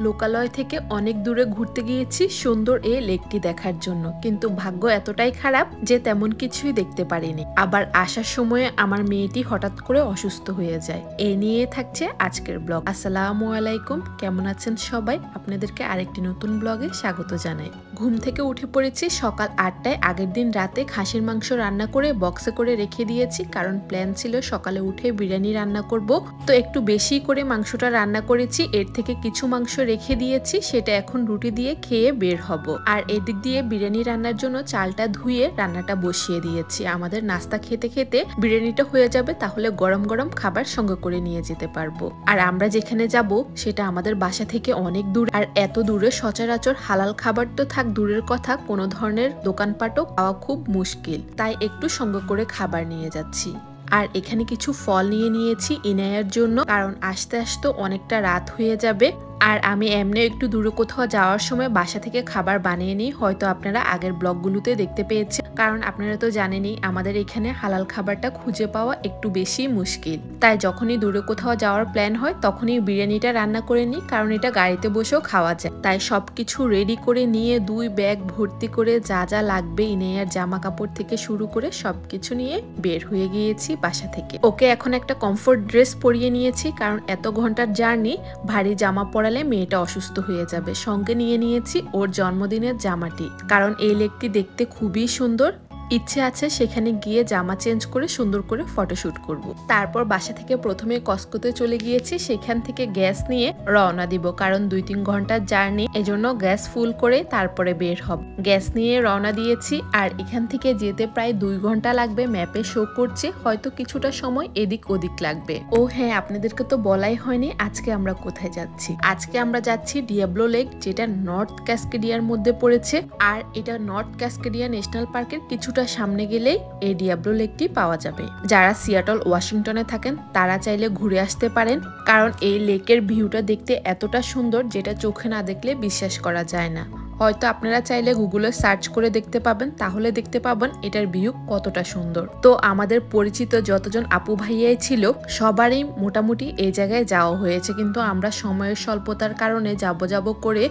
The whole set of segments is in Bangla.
লোকালয় থেকে অনেক দূরে ঘুরতে গিয়েছি সুন্দর এই লেকটি দেখার জন্য, কিন্তু ভাগ্য এতটাই খারাপ যে তেমন কিছুই দেখতে পারিনি। আবার আসার সময়ে আমার মেয়েটি হঠাৎ করে অসুস্থ হয়ে যায়। এই নিয়ে থাকছে আজকের ব্লগ। আসসালামু আলাইকুম, কেমন আছেন সবাই? আপনাদেরকে আরেকটি নতুন ব্লগে স্বাগত জানাই। ঘুম থেকে উঠে পড়েছি সকাল 8টায়। আগের দিন রাতে খাসির মাংস রান্না করে বক্সে করে রেখে দিয়েছি, কারণ প্ল্যান ছিল সকালে উঠে বিরিয়ানি রান্না করব। তো একটু বেশি করে মাংসটা রান্না করেছি, এর থেকে কিছু মাংস রেখে দিয়েছি, সেটা এখন রুটি দিয়ে খেয়ে বের হব। আর এদিক দিয়ে বিরিয়ানি রান্নার জন্য চালটা ধুয়ে রান্নাটা বসিয়ে দিয়েছি। আমাদের নাস্তা খেতে খেতে বিরিয়ানিটা হয়ে যাবে, তাহলে গরম গরম খাবার সঙ্গে করে নিয়ে যেতে পারবো। আর আমরা যেখানে যাব সেটা আমাদের বাসা থেকে অনেক দূর, আর এত দূরে সচরাচর হালাল খাবার তো থাক দূরের কথা, কোনো ধরনের দোকানপাটও পাওয়া খুব মুশকিল। তাই একটু সঙ্গে করে খাবার নিয়ে যাচ্ছি। আর এখানে কিছু ফল নিয়ে নিয়েছি ইনায়ার জন্য, কারণ আস্তে আস্তে অনেকটা রাত হয়ে যাবে। আর আমি এমনি একটু দূরে কোথাও যাওয়ার সময় বাসা থেকে খাবার বানিয়ে নিই, হয়তো আপনারা আগের ব্লগগুলোতে দেখতে পেয়েছেন। কারণ আপনারা তো জানেনই আমাদের এখানে হালাল খাবারটা খুঁজে পাওয়া একটু বেশি মুশকিল। তাই যখনই দূরে কোথাও যাওয়ার প্ল্যান হয় তখনই বিরিয়ানিটা রান্না করে নিই, কারণ এটা গাড়িতে বসেও খাওয়া যায়। তাই সবকিছু রেডি করে নিয়ে 2 ব্যাগ ভর্তি করে যা যা লাগবে ইনায়ার জামা কাপড় থেকে শুরু করে সবকিছু নিয়ে বের হয়ে গিয়েছি বাসা থেকে। ওকে এখন একটা কমফোর্ট ড্রেস পরিয়ে নিয়েছি, কারণ এত ঘন্টার জার্নি ভারী জামা পরালে মেয়েটা অসুস্থ হয়ে যাবে। সঙ্গে নিয়ে নিয়েছি ওর জন্মদিনের জামাটি, কারণ এই লেকটি দেখতে খুবই সুন্দর। ইচ্ছে আছে সেখানে গিয়ে জামা চেঞ্জ করে সুন্দর করে ফটোশুট করব। তারপর বাসা থেকে প্রথমে কসকোতে চলে গিয়েছি, সেখান থেকে গ্যাস নিয়ে রওনা দিব, কারণ 2-3 ঘন্টার জার্নি, এজন্য গ্যাস ফুল করে তারপরে বের হব। গ্যাস নিয়ে রওনা দিয়েছি, আর এখান থেকে যেতে প্রায় 2 ঘন্টা লাগবে। ম্যাপে শো করছে, হয়তো কিছুটা সময় এদিক ওদিক লাগবে। ও হ্যাঁ, আপনাদেরকে তো বলাই হয়নি আজকে আমরা কোথায় যাচ্ছি। আজকে আমরা যাচ্ছি ডিয়াবলো লেক, যেটা নর্থ ক্যাসকেডিয়ার মধ্যে পড়েছে। আর এটা নর্থ ক্যাসকেডিয়া ন্যাশনাল পার্কের কিছু সামনে গেলেই এই ডিয়াবলো লেকটি পাওয়া যাবে। যারা সিয়াটল ওয়াশিংটনে থাকেন তারা চাইলে ঘুরে আসতে পারেন, কারণ এই লেকের ভিউটা দেখতে এতটা সুন্দর যেটা চোখে না দেখলে বিশ্বাস করা যায় না। হয়তো আপনারা চাইলে গুগলে সার্চ করে দেখতে পাবেন, তাহলে দেখতে পাবেন এটার ভিউ কতটা সুন্দর। তো আমাদের পরিচিত যতজন আপু ভাইয়াই ছিল সবারই মোটামুটি এই জায়গায় যাওয়া হয়েছে, কিন্তু আমরা সময়ের স্বল্পতার কারণে যাব করে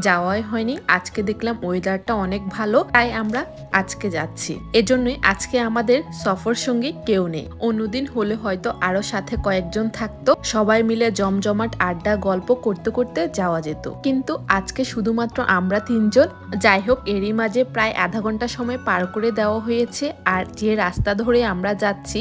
যাওয়াই হয়নি। আজকে দেখলাম ওয়েদারটা অনেক ভালো, তাই আমরা আজকে যাচ্ছি। এজন্যই আজকে আমাদের সফর সঙ্গী কেউ নেই। অন্যদিন হলে হয়তো আরো সাথে কয়েকজন থাকতো, সবাই মিলে জমজমাট আড্ডা গল্প করতে করতে যাওয়া যেত, কিন্তু আজকে শুধুমাত্র আমরা 3 জন। যাই হোক, এরই মাঝে প্রায় আধা ঘন্টা সময় পার করে দেওয়া হয়েছে। আর যে রাস্তা ধরে আমরা যাচ্ছি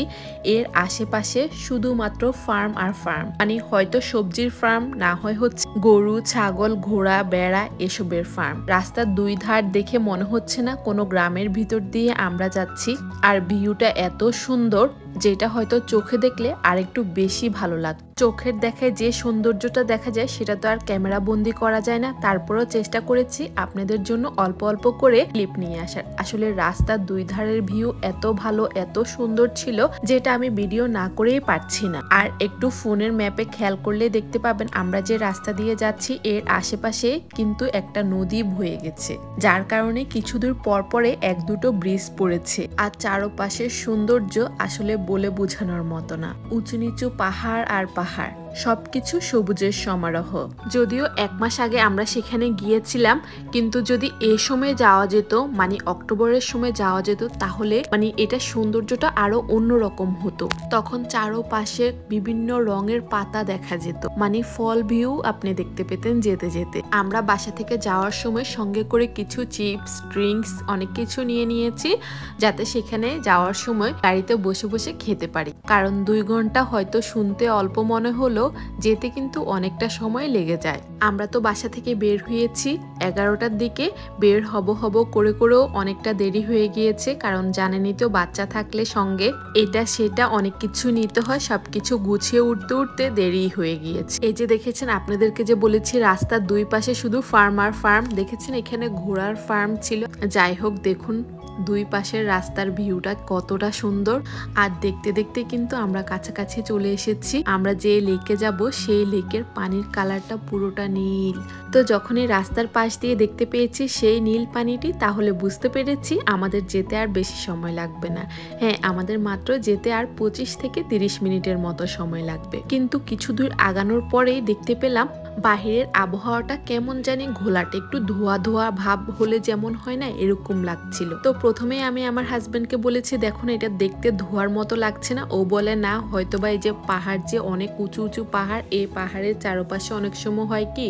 এর আশেপাশে শুধুমাত্র ফার্ম আর ফার্ম, মানে হয়তো সবজির ফার্ম, না হয় হচ্ছে গরু ছাগল ঘোড়া বেড়া এসবের ফার্ম। রাস্তার 2 ধার দেখে মনে হচ্ছে না কোনো গ্রামের ভিতর দিয়ে আমরা যাচ্ছি। আর ভিউটা এত সুন্দর যেটা হয়তো চোখে দেখলে আরেকটু বেশি ভালো লাগে। চোখের দেখায় যে সৌন্দর্যটা দেখা যায় সেটা তো আর ক্যামেরা বন্দি করা যায় না। তারপরেও চেষ্টা করেছি আপনাদের জন্য অল্প অল্প করে ক্লিপ নিয়ে আসার। আসলে রাস্তার 2 ধারের ভিউ এত ভালো এত সুন্দর ছিল যেটা আমি ভিডিও না করেই পারছি না। আর একটু ফোনের ম্যাপে খেয়াল করলে দেখতে পাবেন আমরা যে রাস্তা দিয়ে যাচ্ছি এর আশেপাশে কিন্তু একটা নদী বয়ে গেছে, যার কারণে কিছু দূর পর পরে 1-2টো ব্রিজ পড়েছে। আর চারপাশের সৌন্দর্য আসলে বলে বোঝানোর মতো না। উঁচু নিচু পাহাড় আর পাহাড়, সবকিছু সবুজের সমারোহ। যদিও 1 মাস আগে আমরা সেখানে গিয়েছিলাম, কিন্তু যদি এই সময় যাওয়া যেত, মানে অক্টোবরের সময় যাওয়া যেত, তাহলে মানে এটা সৌন্দর্যটা আরো অন্যরকম হতো। তখন চারপাশে বিভিন্ন রঙের পাতা দেখা যেত, মানে ফল ভিউ আপনি দেখতে পেতেন যেতে যেতে। আমরা বাসা থেকে যাওয়ার সময় সঙ্গে করে কিছু চিপস ড্রিঙ্কস অনেক কিছু নিয়ে নিয়েছি, যাতে সেখানে যাওয়ার সময় গাড়িতে বসে বসে খেতে পারি। কারণ 2 ঘন্টা হয়তো শুনতে অল্প মনে হলো, যেতে কিন্তু অনেকটা সময় লেগে যায়। আমরা তো বাসা থেকে বের হয়েছি 11টার দিকে, বের হব করেও অনেকটা দেরি হয়ে গিয়েছে, কারণ জানেনই তো বাচ্চা থাকলে সঙ্গে এটা সেটা অনেক কিছু নিতে হয়, সবকিছু গুছিয়ে উঠতে দেরি হয়ে গিয়েছে। এই যে দেখেছেন, আপনাদেরকে যে বলেছি রাস্তার 2 পাশে শুধু ফার্ম আর ফার্ম, দেখেছেন এখানে ঘোড়ার ফার্ম ছিল। যাই হোক, দেখুন 2 পাশের রাস্তার ভিউটা কতটা সুন্দর। আর দেখতে দেখতে কিন্তু আমরা কাছাকাছি চলে এসেছি। আমরা যে লেকে যাব সেই লেকের পানির কালারটা পুরোটা নীল। তো যখনই রাস্তার পাশ দিয়ে দেখতে পেয়েছি সেই নীল পানিটি, তাহলে বুঝতে পেরেছি আমাদের যেতে আর বেশি সময় লাগবে না। হ্যাঁ, আমাদের মাত্র যেতে আর 25 থেকে 30 মিনিটের মতো সময় লাগবে। কিন্তু কিছু দূর আগানোর পরেই দেখতে পেলাম বাহিরের আবহাওয়াটা কেমন জানি ঘোলাটে, একটু ধোয়া ধোয়া ভাব হলে যেমন হয় না এরকম লাগছিল। তো প্রথমে আমি আমার হাজবেন্ডকে বলেছি দেখো না এটা দেখতে ধোয়ার মতো লাগছে না। ও বলে না, হয়তোবা এই যে পাহাড়, যে অনেক উঁচু উঁচু পাহাড়, এই পাহাড়ের চারপাশে অনেক সময় হয় কি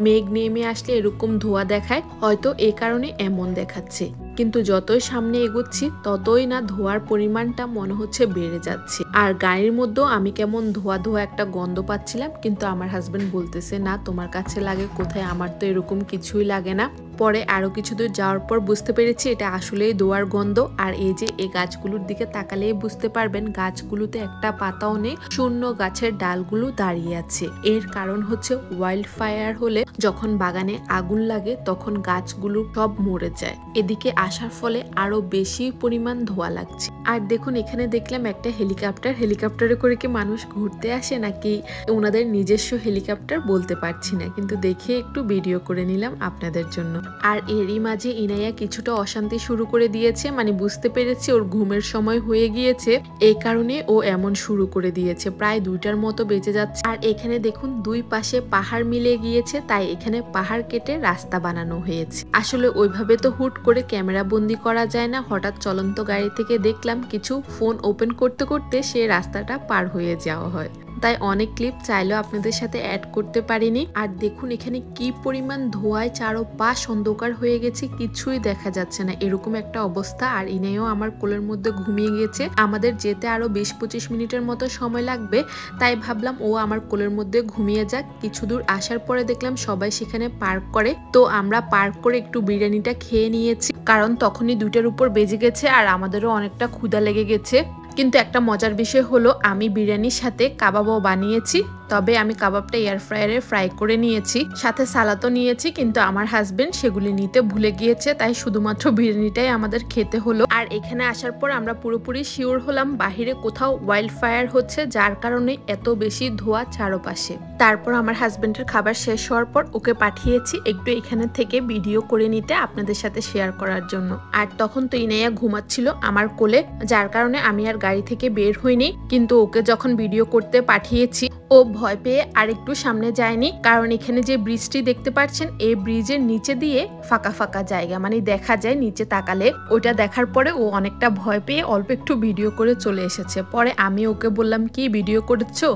মেঘ নেমে আসলে এরকম ধোয়া দেখায়, হয়তো এই কারণে এমন দেখাচ্ছে। কিন্তু যতই সামনে এগোচ্ছি ততই না ধোয়ার পরিমাণটা মনে হচ্ছে বেড়ে যাচ্ছে। আর গাড়ির মধ্যেও আমি কেমন ধোয়া ধোয়া একটা গন্ধ পাচ্ছিলাম, কিন্তু আমার হাজবেন্ড বলতেছে না তোমার কাছে লাগে কোথায়, আমার তো এরকম কিছুই লাগে না। পরে আরো কিছু দূর যাওয়ার পর বুঝতে পেরেছি এটা আসলেই ধোয়ার গন্ধ। আর এই যে এই গাছগুলোর দিকে তাকালেই বুঝতে পারবেন গাছগুলোতে একটা পাতাও নেই, শূন্য গাছের ডালগুলো দাঁড়িয়ে আছে। এর কারণ হচ্ছে ওয়াইল্ড ফায়ার হলে যখন বাগানে আগুন লাগে তখন গাছগুলো সব মরে যায়। এদিকে আসার ফলে আরো বেশি পরিমাণ ধোয়া লাগছে। আর দেখুন এখানে দেখলাম একটা হেলিকপ্টার, হেলিকপ্টারে করে কি মানুষ ঘুরতে আসে নাকি ওনাদের নিজস্ব হেলিকপ্টার বলতে পারছি না, কিন্তু দেখে একটু ভিডিও করে নিলাম আপনাদের জন্য। আর এরই মাঝে ইনাইয়া কিছুটা অশান্তি শুরু করে দিয়েছে, মানে বুঝতে পেরেছি ওর ঘুমের সময় হয়ে গিয়েছে, এই কারণে ও এমন শুরু করে দিয়েছে। প্রায় 2টার মতো বেজে যাচ্ছে। আর এখানে দেখুন দুই পাশে পাহাড় মিলে গিয়েছে, তাই এখানে পাহাড় কেটে রাস্তা বানানো হয়েছে। আসলে ওইভাবে তো হুট করে ক্যামেরা বন্দি করা যায় না, হঠাৎ চলন্ত গাড়ি থেকে দেখলাম কিছু ফোন ওপেন করতে করতে সে রাস্তাটা পার হয়ে যাওয়া হয়, তাই অনেক ক্লিপ চাইলেও আপনাদের সাথে অ্যাড করতে পারিনি। আর দেখুন এখানে কি পরিমাণ ধোঁয়ায় চারপাশ অন্ধকার হয়ে গেছে, কিছুই দেখা যাচ্ছে না, এরকম একটা অবস্থা। আর ইনাইও আমার কোলের মধ্যে ঘুমিয়ে গেছে। আমাদের যেতে আরো 20-25 মিনিটের মতো সময় লাগবে, তাই ভাবলাম ও আমার কোলের মধ্যে ঘুমিয়ে যাক। কিছু দূর আসার পরে দেখলাম সবাই সেখানে পার্ক করে, তো আমরা পার্ক করে একটু বিরিয়ানিটা খেয়ে নিয়েছি, কারণ তখনই 2টার উপর বেজে গেছে আর আমাদেরও অনেকটা ক্ষুধা লেগে গেছে। কিন্তু একটা মজার বিষয় হলো আমি বিরিয়ানির সাথে কাবাবও বানিয়েছি, তবে আমি কাবাবটা এয়ার ফ্রায়ারে ফ্রাই করে নিয়েছি, সাথে সালাদও নিয়েছি, কিন্তু আমার হাজবেন্ড সেগুলি নিতে ভুলে গিয়েছে, তাই শুধুমাত্র বিরিয়ানিটাই আমাদের খেতে হলো। আর এখানে আসার পর আমরা পুরোপুরি শিওর হলাম বাহিরে কোথাও ওয়াইল্ড ফায়ার হচ্ছে, যার কারণে এত বেশি ধোঁয়া চারপাশে। তারপর আমার হাজবেন্ডের খাবার শেষ হওয়ার পর ওকে পাঠিয়েছি একটু এখানে থেকে ভিডিও করে নিতে আপনাদের সাথে শেয়ার করার জন্য। আর তখন তো ইনাইয়া ঘুমাচ্ছিল আমার কোলে, যার কারণে আমি আর গাড়ি থেকে বের হইনি। কিন্তু ওকে যখন ভিডিও করতে পাঠিয়েছি ও ভয় পেয়ে আরেকটু সামনে যায়নি, কারণ এখানে যে ব্রিজটি দেখতে পাচ্ছেন এই ব্রিজের নিচে দিয়ে ফাঁকা ফাঁকা জায়গা, মানে দেখা যায় নিচে তাকালে। ওইটা দেখার পরে ও অনেকটা ভয় পেয়ে অল্প একটু ভিডিও করে চলে এসেছে। পরে আমি ওকে বললাম কি ভিডিও করেছো,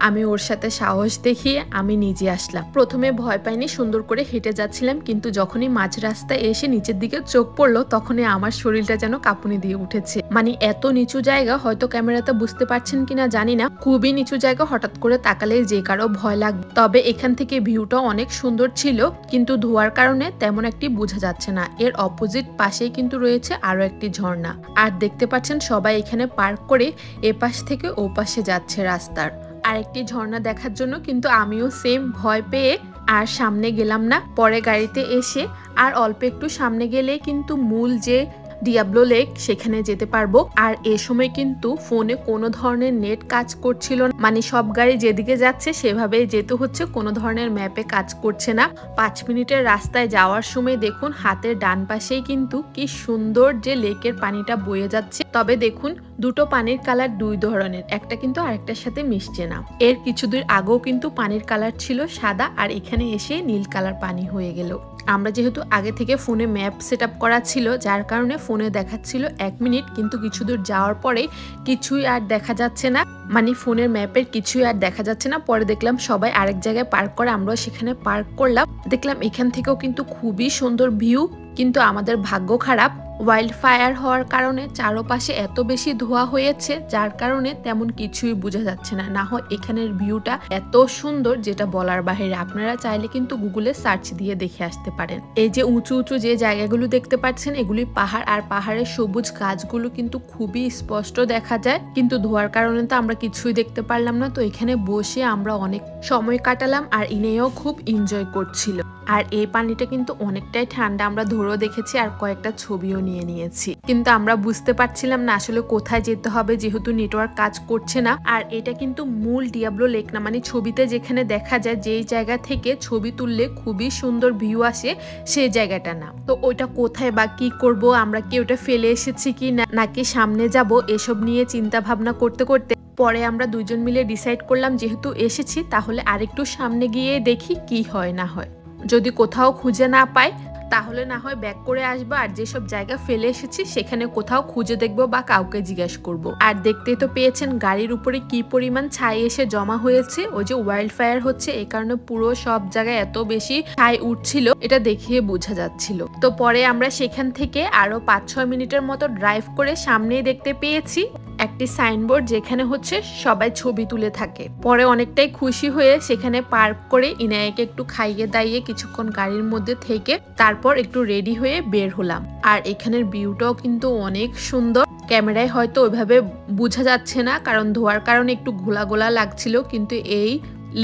আমি ওর সাথে সাহস দেখিয়ে আমি নিজে আসলাম। প্রথমে ভয় পাইনি, সুন্দর করে হেঁটে যাচ্ছিলাম, কিন্তু যখনই মাঝ রাস্তায় এসে নিচের দিকে চোখ পড়লো তখনই আমার শরীরটা যেন কাঁপুনি দিয়ে উঠেছে। মানে এত নিচু জায়গা, হয়তো ক্যামেরাতে বুঝতে পারছেন কিনা জানি না, খুবই নিচু জায়গা, হঠাৎ করে তাকালে যে কারো ভয় লাগবে। তবে এখান থেকে ভিউটা অনেক সুন্দর ছিল, কিন্তু ধোয়ার কারণে তেমন একটি বোঝা যাচ্ছে না। এর অপোজিট পাশেই কিন্তু রয়েছে আরো একটি ঝর্ণা। আর দেখতে পাচ্ছেন সবাই এখানে পার্ক করে এপাশ থেকে ও পাশে যাচ্ছে রাস্তার আরেকটি ঝর্ণা দেখার জন্য, কিন্তু আমিও সেম ভয় পেয়ে আর সামনে গেলাম না। পরে গাড়িতে এসে আর অল্প একটু সামনে গেলে কিন্তু মূল যে ডিয়াবলো লেক সেখানে যেতে পারবো। আর এ সময় কিন্তু ফোনে কোনো ধরনের নেট কাজ করছিল না, মানে সব গাড়ি যেদিকে যাচ্ছে সেভাবেই যেতে হচ্ছে, কোনো ধরনের ম্যাপে কাজ করছে না। 5 মিনিটের রাস্তায় যাওয়ার সময় দেখুন হাতের ডান পাশেই কিন্তু কি সুন্দর যে লেকের পানিটা বয়ে যাচ্ছে। তবে দেখুন দুটো পানির কালার দুই ধরনের, একটা কিন্তু আরেকটার সাথে মিশছে না। এর কিছুদূর আগেও কিন্তু পানির কালার ছিল সাদা, আর এখানে এসে নীল কালার পানি হয়ে গেল। আমরা যেহেতু আগে থেকে ফোনে ম্যাপ সেট আপ করা ছিল, যার কারণে ফোনে দেখাচ্ছিল 1 মিনিট, কিন্তু কিছু দূর যাওয়ার পরে কিছুই আর দেখা যাচ্ছে না, মানে ফোনের ম্যাপের কিছুই আর দেখা যাচ্ছে না। পরে দেখলাম সবাই আরেক জায়গায় পার্ক করে, আমরাও সেখানে পার্ক করলাম। দেখলাম এখান থেকেও কিন্তু খুবই সুন্দর ভিউ, কিন্তু আমাদের ভাগ্য খারাপ, ওয়াইল্ড ফায়ার হওয়ার কারণে চারপাশে এত বেশি ধোঁয়া হয়েছে, যার কারণে তেমন কিছুই বোঝা যাচ্ছে না। না হয় এখানের ভিউটা এত সুন্দর যেটা বলার বাহিরে, আপনারা চাইলে কিন্তু গুগলে সার্চ দিয়ে দেখে আসতে পারেন। এই যে উঁচু উঁচু যে জায়গাগুলো দেখতে পাচ্ছেন এগুলি পাহাড়, আর পাহাড়ের সবুজ গাছগুলো কিন্তু খুবই স্পষ্ট দেখা যায়, কিন্তু ধোঁয়ার কারণে তো আমরা কিছুই দেখতে পারলাম না। তো এখানে বসে আমরা অনেক সময় কাটালাম, আর ইনেও খুব এনজয় করছিল। আর এই পানিটা কিন্তু অনেকটাই ঠান্ডা, আমরা ধরেও দেখেছি আর কয়েকটা ছবিও নিয়ে নিয়েছি, কিন্তু আমরা বুঝতে পারছিলাম না আসলে কোথায় যেতে হবে, যেহেতু নেটওয়ার্ক কাজ করছে না। আর এটা কিন্তু মূল ডিয়াবলো লেক না, মানে ছবিতে যেখানে দেখা যায় যেই জায়গা থেকে ছবি তুললে খুবই সুন্দর ভিউ আসে সেই জায়গাটা না। তো ওইটা কোথায় বা কি করব, আমরা কি ওটা ফেলে এসেছি কি নাকি সামনে যাব, এসব নিয়ে চিন্তা ভাবনা করতে করতে পরে আমরা দুইজন মিলে ডিসাইড করলাম যেহেতু এসেছি তাহলে আরেকটু সামনে গিয়ে দেখি কি হয় না হয়। যদি কোথাও খুঁজে না পাই তাহলে না হয় ব্যাক করে আসবো, আর যেসব জায়গা ফেলে এসেছি সেখানে কোথাও খুঁজে দেখবো বা কাউকে জিজ্ঞেস করব। আর দেখতেই তো পেয়েছেন গাড়ির উপরে কি পরিমাণ ছাই এসে জমা হয়েছে। ওই যে ওয়াইল্ড ফায়ার হচ্ছে এই কারণে পুরো সব জায়গায় এত বেশি ছাই উঠছিল, এটা দেখিয়ে বোঝা যাচ্ছিল। তো পরে আমরা সেখান থেকে আরো 5-6 মিনিটের মতো ড্রাইভ করে সামনেই দেখতে পেয়েছি একটি সাইনবোর্ড যেখানে হচ্ছে সবাই ছবি তুলে থাকে। পরে অনেকটাই খুশি হয়ে সেখানে পার্ক করে ইনায়াকে একটু খাইয়ে দাইয়ে কিছুক্ষণ গাড়ির মধ্যে থেকে তারপর একটু রেডি হয়ে বের হলাম। আর এখানের ভিউটাও কিন্তু অনেক সুন্দর। ক্যামেরায় হয়তো ওইভাবে বোঝা যাচ্ছে না কারণ ধোয়ার কারণে একটু ঘোলা ঘোলা লাগছিল, কিন্তু এই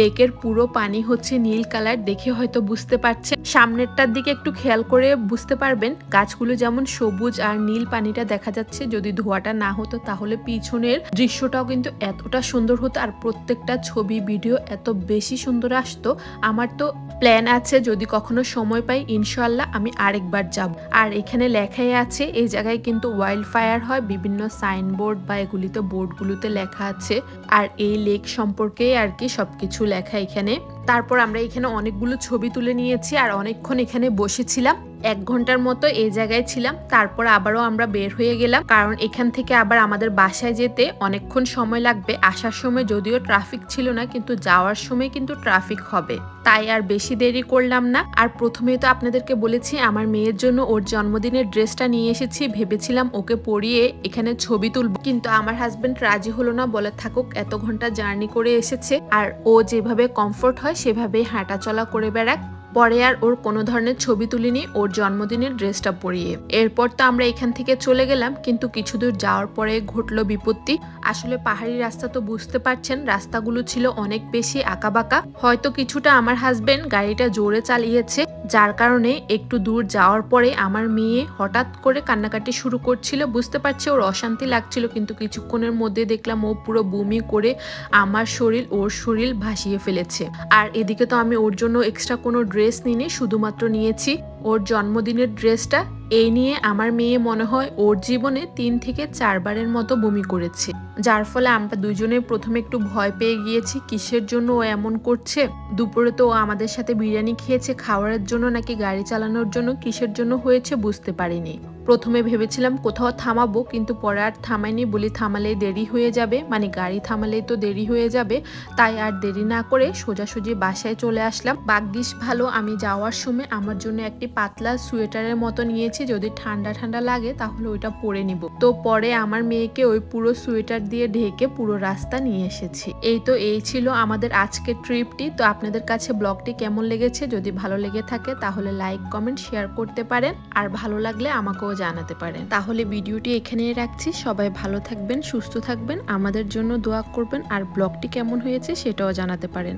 লেকের পুরো পানি হচ্ছে নীল কালার, দেখে হয়তো বুঝতে পারছেন। সামনেরটার দিকে একটু খেয়াল করে বুঝতে পারবেন গাছগুলো যেমন সবুজ আর নীল পানিটা দেখা যাচ্ছে। যদি ধোঁয়াটা না হতো তাহলে পিছনের দৃশ্যটাও কিন্তু এতটা সুন্দর হতো আর প্রত্যেকটা ছবি ভিডিও এত বেশি সুন্দর আসতো। আমার তো প্ল্যান আছে যদি কখনো সময় পাই ইনশাআল্লাহ আমি আরেকবার যাব। আর এখানে লেখাই আছে এই জায়গায় কিন্তু ওয়াইল্ড ফায়ার হয়, বিভিন্ন সাইনবোর্ড বা এগুলিতে বোর্ডগুলোতে লেখা আছে। আর এই লেক সম্পর্কে আর কি সবকিছু লেখা এখানে। তারপর আমরা এখানে অনেকগুলো ছবি তুলে নিয়েছি আর অনেকক্ষণ এখানে বসেছিলাম, 1 ঘন্টার মতো এই জায়গায় ছিলাম। তারপর আবারও আমরা বের হয়ে গেলাম কারণ এখান থেকে আবার আমাদের বাসায় যেতে অনেকক্ষণ সময় লাগবে। আসার সময় যদিও ট্রাফিক ছিল না কিন্তু যাওয়ার সময় কিন্তু ট্রাফিক হবে, তাই আর বেশি দেরি করলাম না। আর প্রথমেই তো আপনাদেরকে বলেছি আমার মেয়ের জন্য ওর জন্মদিনের ড্রেসটা নিয়ে এসেছি, ভেবেছিলাম ওকে পরিয়ে এখানে ছবি তুলব, কিন্তু আমার হাজবেন্ড রাজি হলো না, বলে থাকুক এত ঘন্টা জার্নি করে এসেছে আর ও যেভাবে কমফোর্ট হয় সেভাবেই হাঁটা চলা করে বেড়াক। পরে আর ওর কোনো ধরনের ছবি তুলিনি ওর জন্মদিনের ড্রেসটা পরিয়ে। এরপর তো আমরা এখান থেকে চলে গেলাম, কিন্তু কিছু দূর যাওয়ার পরে ঘটলো বিপত্তি। আসলে পাহাড়ি রাস্তা তো বুঝতে পারছেন, রাস্তাগুলো ছিল অনেক বেশি আঁকাবাঁকা। হয়তো কিছুটা আমার হাজবেন্ড গাড়িটা জোরে চালিয়েছে, যার কারণে একটু দূর যাওয়ার পরে আমার মেয়ে হঠাৎ করে কান্নাকাটি শুরু করছিল। বুঝতে পারছি ওর অশান্তি লাগছিল, কিন্তু কিছুক্ষণের মধ্যে দেখলাম ও পুরো বমি করে আমার শরীর ওর শরীর ভাসিয়ে ফেলেছে। আর এদিকে তো আমি ওর জন্য এক্সট্রা কোনো ড্রেস নিইনি, শুধুমাত্র নিয়েছি ওর জন্মদিনের ড্রেসটা। এই নিয়ে আমার মেয়ে মনে হয় ওর জীবনে 3 থেকে 4 বারের মতো বমি করেছে, যার ফলে আমরা দুজনে প্রথমে একটু ভয় পেয়ে গিয়েছি কিসের জন্য ও এমন করছে। দুপুরে তো ও আমাদের সাথে বিরিয়ানি খেয়েছে, খাওয়ার জন্য নাকি গাড়ি চালানোর জন্য কিসের জন্য হয়েছে বুঝতে পারিনি। প্রথমে ভেবেছিলাম কোথাও থামাবো, কিন্তু পরে আর থামাইনি, বলি থামালেই দেরি হয়ে যাবে, মানে গাড়ি থামালেই তো দেরি হয়ে যাবে, তাই আর দেরি না করে সোজাসুজি বাসায় চলে আসলাম। ভাগ্যিস ভালো আমি যাওয়ার সময় আমার জন্য একটি পাতলা সোয়েটারের মতো নিয়েছি, যদি ঠান্ডা ঠান্ডা লাগে তাহলে ওইটা পরে নিব। তো পরে আমার মেয়েকে ওই পুরো সোয়েটার দিয়ে ঢেকে পুরো রাস্তা নিয়ে এসেছি। এই ছিল আমাদের আজকের ট্রিপটি। তো আপনাদের কাছে ব্লগটি কেমন লেগেছে, যদি ভালো লেগে থাকে তাহলে লাইক কমেন্ট শেয়ার করতে পারেন, আর ভালো লাগলে আমাকেও জানাতে পারেন। তাহলে ভিডিওটি এখানেই রাখছি, সবাই ভালো থাকবেন, সুস্থ থাকবেন, আমাদের জন্য দোয়া করবেন, আর ব্লগটি কেমন হয়েছে সেটাও জানাতে পারেন।